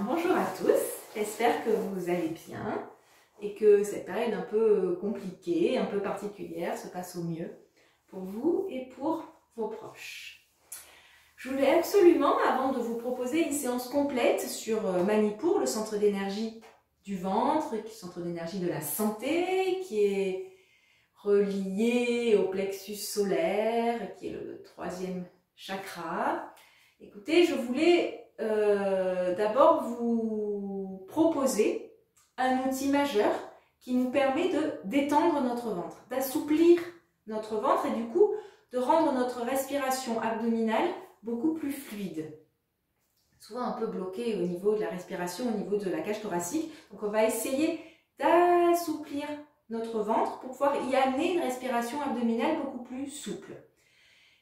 bonjour à tous, j'espère que vous allez bien et que cette période un peu compliquée, un peu particulière se passe au mieux pour vous et pour vos proches. Je voulais absolument, avant de vous proposer une séance complète sur Manipur, le centre d'énergie du ventre, le centre d'énergie de la santé, qui est relié au plexus solaire, qui est le troisième chakra. Écoutez, je voulais d'abord vous proposer un outil majeur qui nous permet de détendre notre ventre, d'assouplir notre ventre et du coup de rendre notre respiration abdominale beaucoup plus fluide. Souvent un peu bloqué au niveau de la respiration, au niveau de la cage thoracique. Donc on va essayer d'assouplir notre ventre pour pouvoir y amener une respiration abdominale beaucoup plus souple.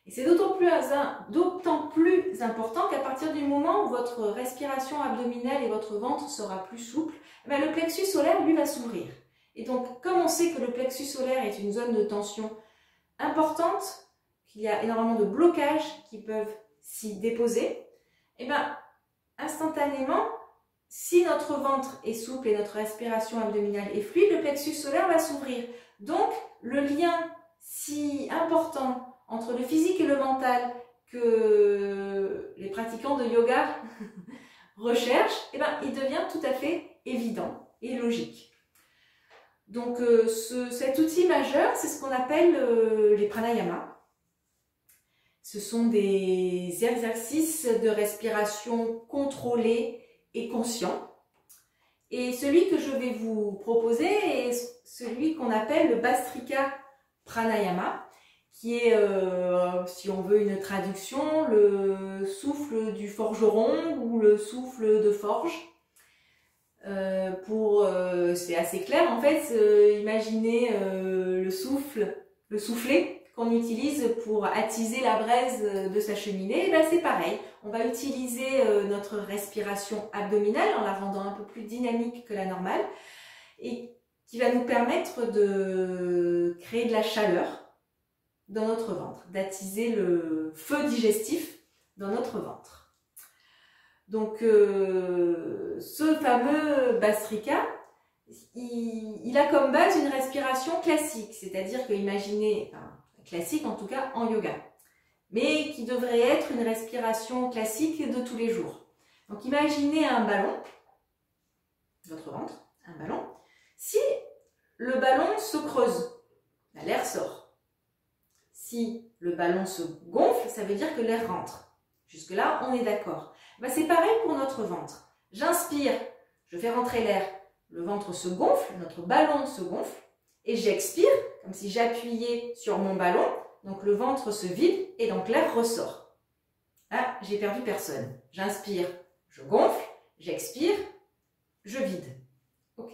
Et c'est d'autant plus important qu'à partir du moment où votre respiration abdominale et votre ventre sera plus souple, le plexus solaire, lui, va s'ouvrir. Et donc, comme on sait que le plexus solaire est une zone de tension importante, qu'il y a énormément de blocages qui peuvent s'y déposer, instantanément, si notre ventre est souple et notre respiration abdominale est fluide, le plexus solaire va s'ouvrir. Donc, le lien si important entre le physique et le mental que les pratiquants de yoga recherchent, il devient tout à fait évident et logique. Donc cet outil majeur, c'est ce qu'on appelle les pranayamas. Ce sont des exercices de respiration contrôlés et conscients. Et celui que je vais vous proposer est celui qu'on appelle le Bhastrika Pranayama, qui est, si on veut une traduction, le souffle du forgeron ou le souffle de forge. C'est assez clair en fait, imaginez le soufflet qu'on utilise pour attiser la braise de sa cheminée, et c'est pareil, on va utiliser notre respiration abdominale en la rendant un peu plus dynamique que la normale et qui va nous permettre de créer de la chaleur dans notre ventre, d'attiser le feu digestif dans notre ventre. Donc ce fameux Bhastrika, il a comme base une respiration classique, c'est-à-dire que imaginez, classique en tout cas en yoga, mais qui devrait être une respiration classique de tous les jours. Donc imaginez un ballon, votre ventre, un ballon. Si le ballon se creuse, l'air sort. Si le ballon se gonfle, ça veut dire que l'air rentre. Jusque-là, on est d'accord. C'est pareil pour notre ventre. J'inspire, je fais rentrer l'air, le ventre se gonfle, notre ballon se gonfle, et j'expire, comme si j'appuyais sur mon ballon, donc le ventre se vide, et donc l'air ressort. Là, j'ai perdu personne. J'inspire, je gonfle, j'expire, je vide. Ok.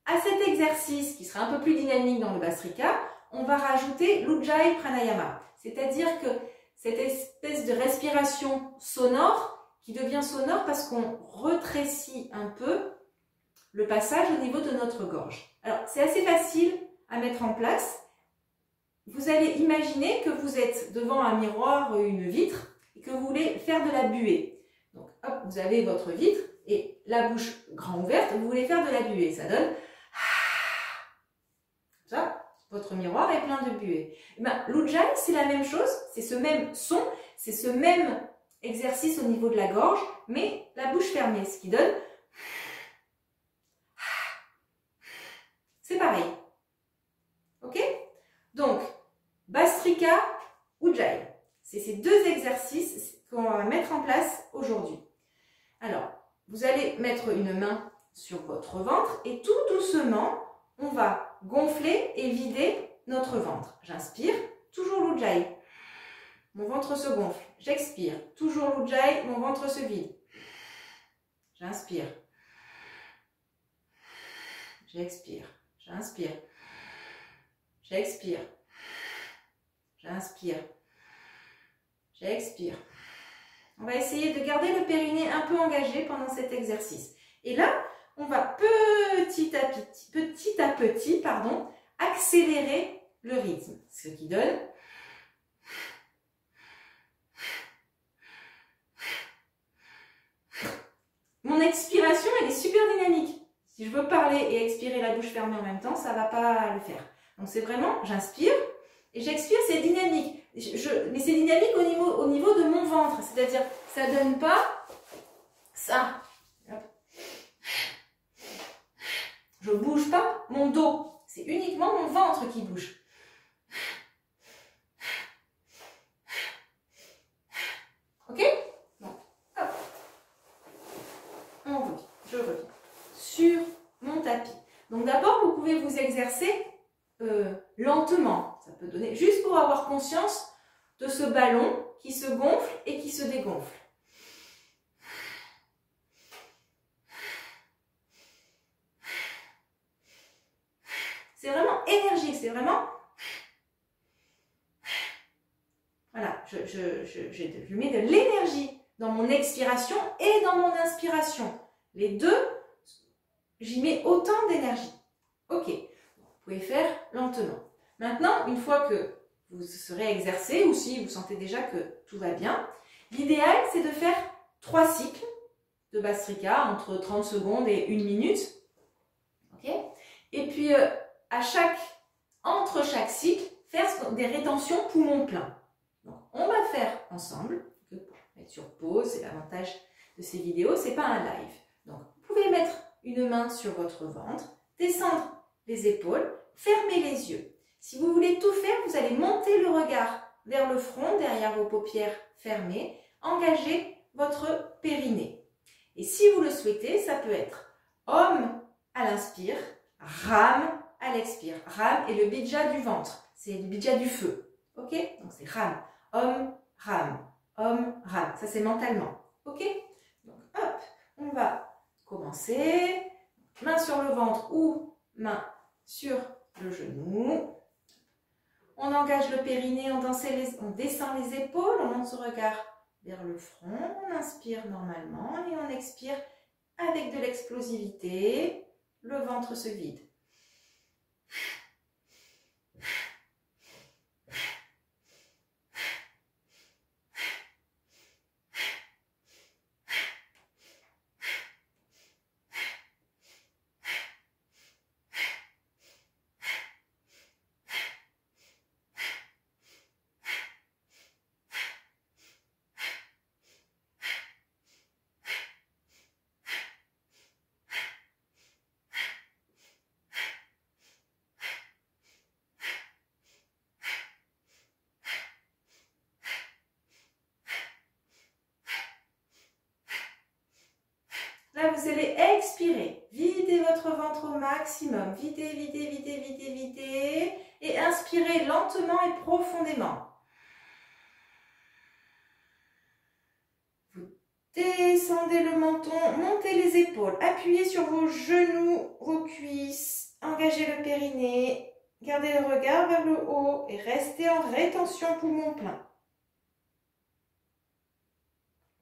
À cet exercice, qui sera un peu plus dynamique dans le Bhastrika, on va rajouter l'Ujjayi Pranayama, c'est-à-dire que cette espèce de respiration sonore qui devient sonore parce qu'on rétrécit un peu le passage au niveau de notre gorge. Alors, c'est assez facile à mettre en place. Vous allez imaginer que vous êtes devant un miroir, une vitre, et que vous voulez faire de la buée. Donc, hop, vous avez votre vitre et la bouche grand ouverte, vous voulez faire de la buée. Ça donne... Ça, votre miroir est plein de buée. L'Ujjayi, c'est la même chose, c'est ce même son, c'est ce même exercice au niveau de la gorge, mais la bouche fermée, ce qui donne... C'est pareil. Ok? Donc, Bhastrika, Ujjayi. C'est ces deux exercices qu'on va mettre en place aujourd'hui. Alors, vous allez mettre une main sur votre ventre et tout doucement, on va gonfler et vider notre ventre. J'inspire, toujours l'Ujjayi. Mon ventre se gonfle. J'expire, toujours l'Ujjayi, mon ventre se vide. J'inspire. J'expire. J'inspire. J'expire. J'inspire. J'expire. On va essayer de garder le périnée un peu engagé pendant cet exercice. Et là, on va petit à petit, accélérer le rythme. Ce qui donne... Si je veux parler et expirer la bouche fermée en même temps, ça ne va pas le faire. Donc c'est vraiment, j'inspire et j'expire, c'est dynamique. Mais c'est dynamique au niveau de mon ventre, c'est-à-dire ça ne donne pas ça. Je ne bouge pas mon dos, c'est uniquement mon ventre qui bouge. Ok? Bon, hop. On revient, je reviens sur mon tapis. Donc d'abord, vous pouvez vous exercer lentement. Ça peut donner, juste pour avoir conscience de ce ballon qui se gonfle et qui se dégonfle. C'est vraiment énergique, c'est vraiment... Voilà, je mets de l'énergie dans mon expiration et dans mon inspiration. Les deux, j'y mets autant d'énergie. Ok, vous pouvez faire lentement. Maintenant, une fois que vous serez exercé, ou si vous sentez déjà que tout va bien, l'idéal, c'est de faire 3 cycles de Bhastrika, entre 30 secondes et 1 minute. Ok, et puis, entre chaque cycle, faire des rétentions poumons pleins. Donc, on va faire ensemble, pour mettre sur pause, c'est l'avantage de ces vidéos, c'est pas un live. Donc, vous pouvez mettre une main sur votre ventre, descendre les épaules, fermer les yeux. Si vous voulez tout faire, vous allez monter le regard vers le front, derrière vos paupières fermées, engager votre périnée. Et si vous le souhaitez, ça peut être Om à l'inspire, Ram à l'expire. Ram est le bija du ventre, c'est le bija du feu. Ok? Donc c'est Ram. Om, Ram. Om, Ram. Ça c'est mentalement. Ok? Donc hop, on va commencer. Main sur le ventre ou main sur le genou. On engage le périnée, on descend les épaules, on monte ce regard vers le front. On inspire normalement et on expire avec de l'explosivité. Le ventre se vide. Là, vous allez expirer. Videz votre ventre au maximum. Videz, videz, videz, videz, videz. Et inspirez lentement et profondément. Vous descendez le menton, montez les épaules. Appuyez sur vos genoux, vos cuisses. Engagez le périnée. Gardez le regard vers le haut et restez en rétention poumon plein.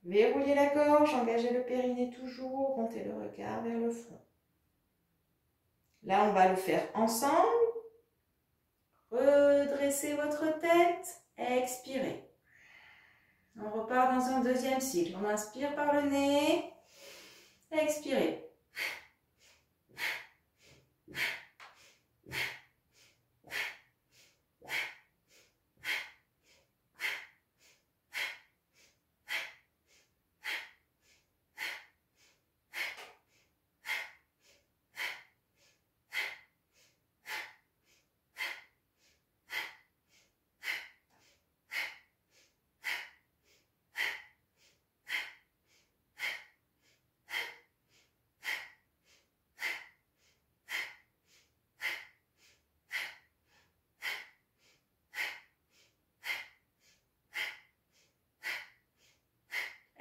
Verrouillez la gorge, engagez le périnée toujours, montez le regard vers le front. Là, on va le faire ensemble. Redressez votre tête, expirez. On repart dans un deuxième cycle. On inspire par le nez, expirez.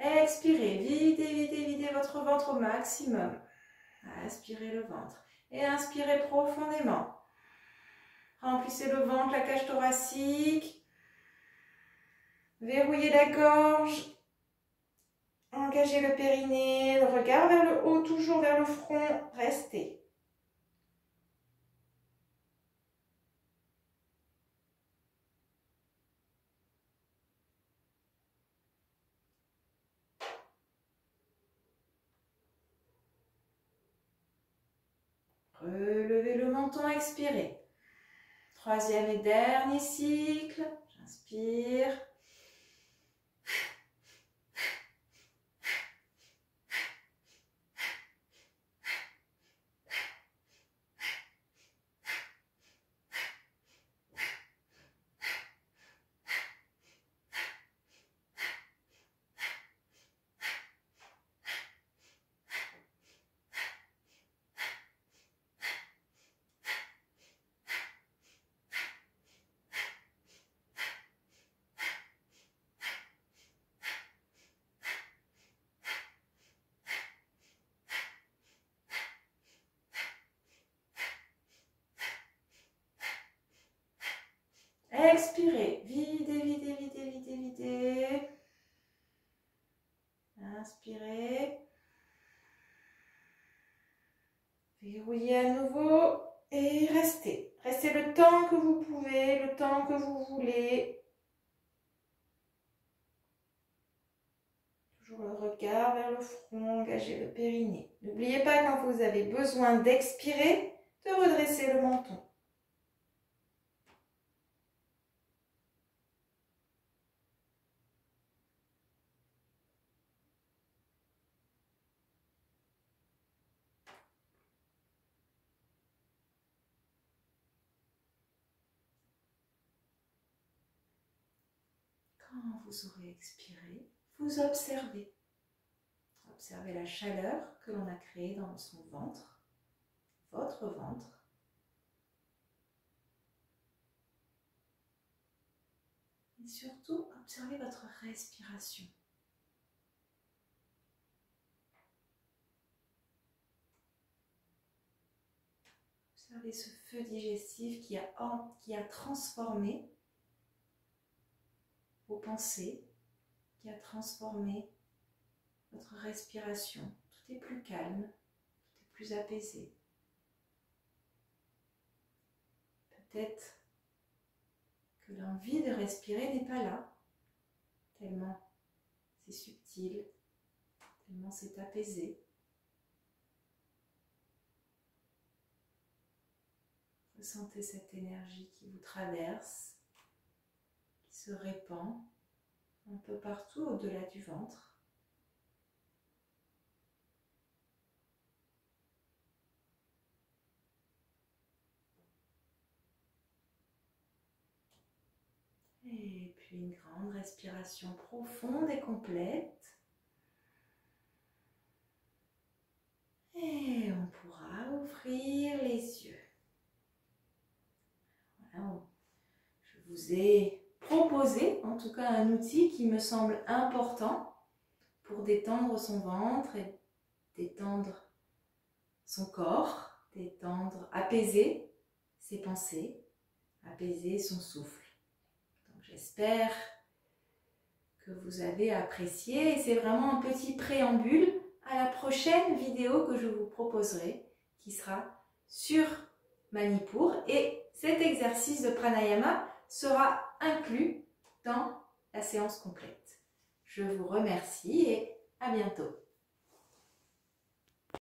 Expirez, videz, videz, videz votre ventre au maximum. Aspirez le ventre et inspirez profondément. Remplissez le ventre, la cage thoracique. Verrouillez la gorge. Engagez le périnée, le regard vers le haut, toujours vers le front. Restez. Relevez le menton, expirez. Troisième et dernier cycle. J'inspire. Expirez, videz, videz, videz, videz, videz. Inspirez. Verrouillez à nouveau et restez. Restez le temps que vous pouvez, le temps que vous voulez. Toujours le regard vers le front, engagez le périnée. N'oubliez pas quand vous avez besoin d'expirer, de redresser le menton. Quand vous aurez expiré, vous observez. Observez la chaleur que l'on a créée dans son ventre, votre ventre. Et surtout, observez votre respiration. Observez ce feu digestif qui a transformé vos pensées, qui a transformé votre respiration. Tout est plus calme, tout est plus apaisé. Peut-être que l'envie de respirer n'est pas là, tellement c'est subtil, tellement c'est apaisé. Ressentez cette énergie qui vous traverse, qui se répand un peu partout au-delà du ventre. Et puis une grande respiration profonde et complète. Et on pourra ouvrir les yeux. Voilà, je vous ai proposé en tout cas un outil qui me semble important pour détendre son ventre et détendre son corps, détendre, apaiser ses pensées, apaiser son souffle. Donc j'espère que vous avez apprécié et c'est vraiment un petit préambule à la prochaine vidéo que je vous proposerai qui sera sur Manipur et cet exercice de pranayama sera inclus dans la séance complète. Je vous remercie et à bientôt.